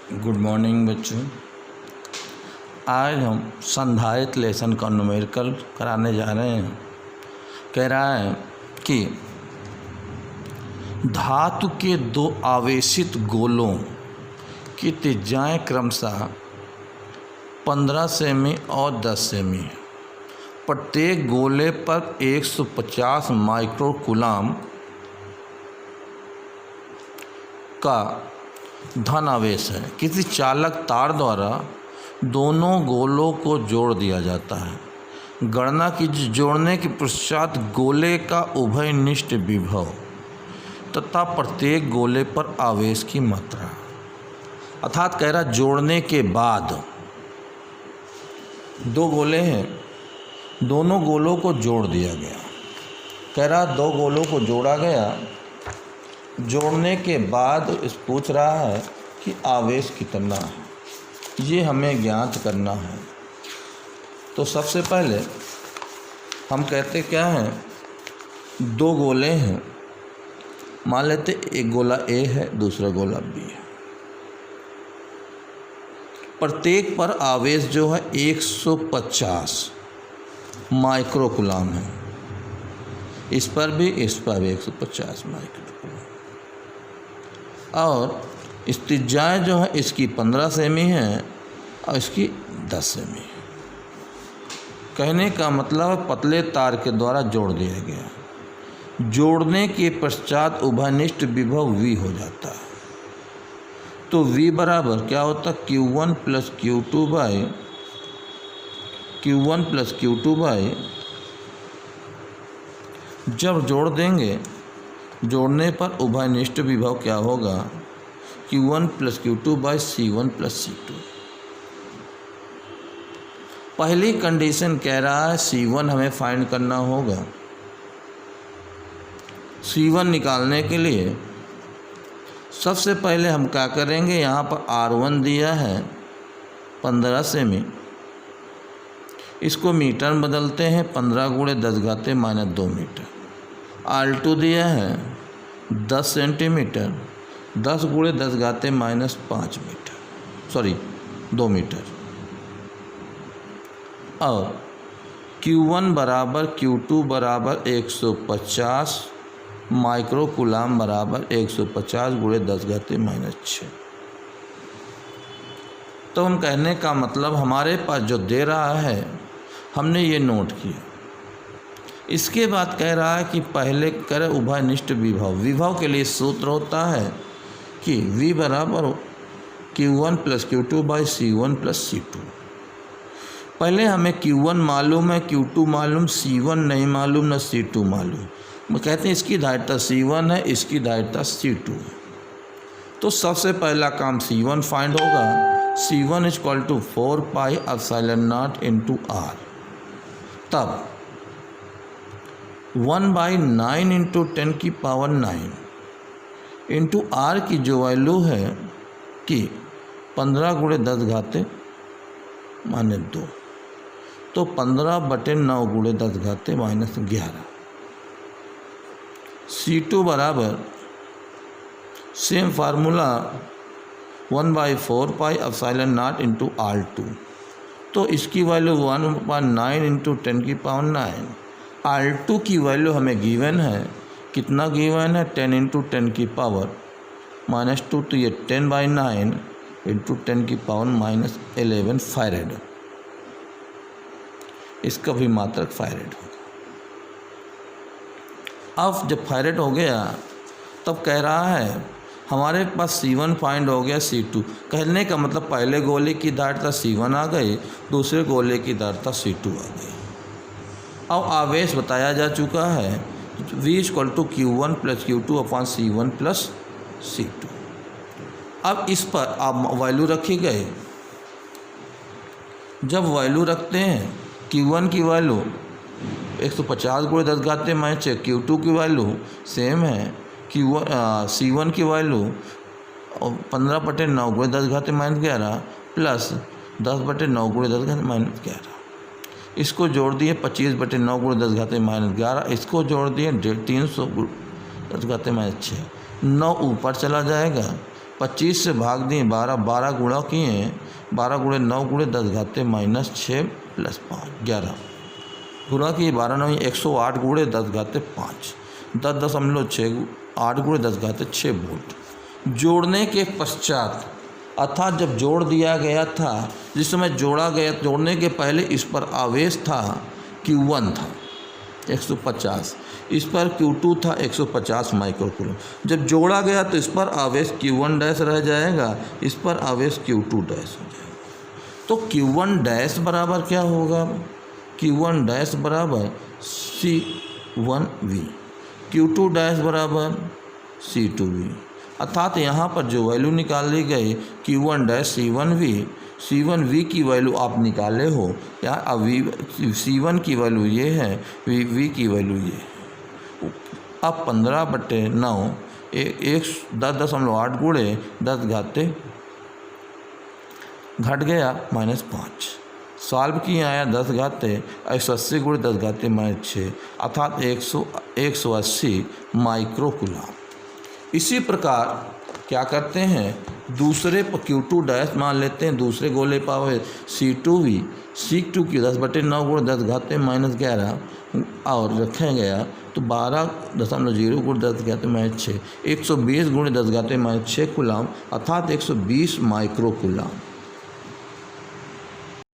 Good morning बच्चों। आज हम संधारित लेसन का न्यूमेरिकल कराने जा रहे हैं। कह रहा है कि धातु के दो आवेशित गोलों की त्रिज्याएं क्रमशः 15 सेमी और 10 सेमी है। प्रत्येक गोले पर 150 माइक्रोकूलाम का धन आवेश है। किसी चालक तार द्वारा दोनों गोलों को जोड़ दिया जाता है। गणना की जोड़ने के पश्चात गोले का उभयनिष्ठ विभव तथा प्रत्येक गोले पर आवेश की मात्रा। अर्थात कह रहा जोड़ने के बाद दो गोले हैं, दोनों गोलों को जोड़ दिया गया। कह रहा दो गोलों को जोड़ा गया, जोड़ने के बाद इस पूछ रहा है कि आवेश कितना है, ये हमें ज्ञात करना है। तो सबसे पहले हम कहते क्या हैं, दो गोले हैं, मान लेते एक गोला ए है, दूसरा गोला बी है। प्रत्येक पर आवेश जो है 150 माइक्रोकूलाम है। इस पर भी 150 माइक्रोकूलाम। और इस त्रिज्याएँ जो है इसकी 15 सेमी है और इसकी 10 सेमी है। कहने का मतलब पतले तार के द्वारा जोड़ दिया गया। जोड़ने के पश्चात उभयनिष्ठ विभव V हो जाता है। तो V बराबर क्या होता है, Q1 प्लस Q2 बाई जब जोड़ देंगे, जोड़ने पर उभयनिष्ठ विभव क्या होगा, Q1 plus Q2 by C1 plus C2। पहली कंडीशन कह रहा है C1 हमें फाइंड करना होगा। C1 निकालने के लिए सबसे पहले हम क्या करेंगे, यहाँ पर R1 दिया है 15 सेमी, इसको मीटर में बदलते हैं, 15 गुणे 10 घाते माइनस 2 मीटर। R2 दिया है 10 सेंटीमीटर, 10 गुणे 10 घाते माइनस 2 मीटर। और Q1 बराबर Q2 बराबर 150 माइक्रोकूलाम बराबर 150 गुणे 10 घाते माइनस 6। तो हम कहने का मतलब हमारे पास जो दे रहा है हमने ये नोट किया। इसके बाद कह रहा है कि पहले करे उभयनिष्ठ विभव। विभव के लिए सूत्र होता है कि V बराबर Q1 plus Q2 by C1 plus C2। पहले हमें Q1 मालूम है, Q2 मालूम, C1 नहीं मालूम, न C2 मालूम। वो कहते हैं इसकी धारिता C1 है, इसकी धारिता C2 है। तो सबसे पहला काम C1 फाइंड होगा। C1 equal to 4 pi epsilon not into R। तब 1/9 इंटू 10 की पावर 9 इंटू R की जो वैल्यू है कि 15 गुणे 10 घाते माइनस 2, तो 15/9 गुणे 10 घाते माइनस 11। C2 बराबर same formula 1/4 pi epsilon not into R2। तो इसकी वैल्यू 1/9 इंटू 10 की पावर 9। R2 की वैल्यू हमें गिवन है, कितना गिवन है, 10 इंटू 10 की पावर माइनस 2, तो ये 10/9 इंटू 10 की पावर माइनस 11 फैरेड। इसका भी मात्रक फैरेड होगा। अब जब फैरेड हो गया तब कह रहा है हमारे पास C1 फाइंड हो गया, C2 कहने का मतलब पहले गोले की धारिता C1 आ गई, दूसरे गोले की धारिता C2 आ गई। अब आवेश बताया जा चुका है, V equal to Q1 plus Q2 upon C1 plus C2। अब इस पर आप वैल्यू रखी गए। जब वैल्यू रखते हैं, Q1 की वैल्यू 150 गुणे 10 घाते माइनस 6, Q2 की वैल्यू सेम है, C1 की वैल्यू 15/9 गुणे 10 घाते माइनस 11 प्लस 10/9 गुणे 10 घाते माइनस 11। इसको जोड़ दिए 25/9 गुणे 10 घाते माइनस 11, इसको जोड़ दिए 300 10 घाते माइनस 6। 9 ऊपर चला जाएगा, 25 से भाग दिए 12, 12 गुणा किए, 12 गुणे 9 गुणे 10 घाते -6 + 5 11 गुणा किए 12 9 108 गुणे 10 घाते 5 10.6 8 गुणे 10 घाते 6 वोल्ट। जोड़ने के पश्चात अर्थात जब जोड़ दिया गया था, जिस समय जोड़ा गया, जोड़ने के पहले इस पर आवेश था Q1 था 150, इस पर Q2 था 150 माइक्रोकूलम। जब जोड़ा गया तो इस पर आवेश Q1 डैश रह जाएगा, इस पर आवेश Q2 डैश हो जाएगा। तो Q1 डैश बराबर क्या होगा? Q1 डैश बराबर C1V, Q2 डैश बराबर C2V। अर्थात यहाँ पर जो वैल्यू निकाली गई Q1 डैश C1V की वैल्यू आप निकाले हो, या C1 की वैल्यू ये है, V की वैल्यू ये है। अब 15/9 10.8 गुणे 10 घाते घट गया -5, सॉल्व किए आया 10 घाते 180 गुणे 10 घाते -6 अर्थात 180 माइक्रोकूलम। इसी प्रकार क्या करते हैं, दूसरे पर Q2 डैश मान लेते हैं, दूसरे गोले पावे C2V, C2 की 10/9 गुणे 10 घाते -11 और रखा गया तो 12.0 गुणे 10 घाते -6 120 गुणे 10 घाते -6 कूलम अर्थात 120 माइक्रोकूलम।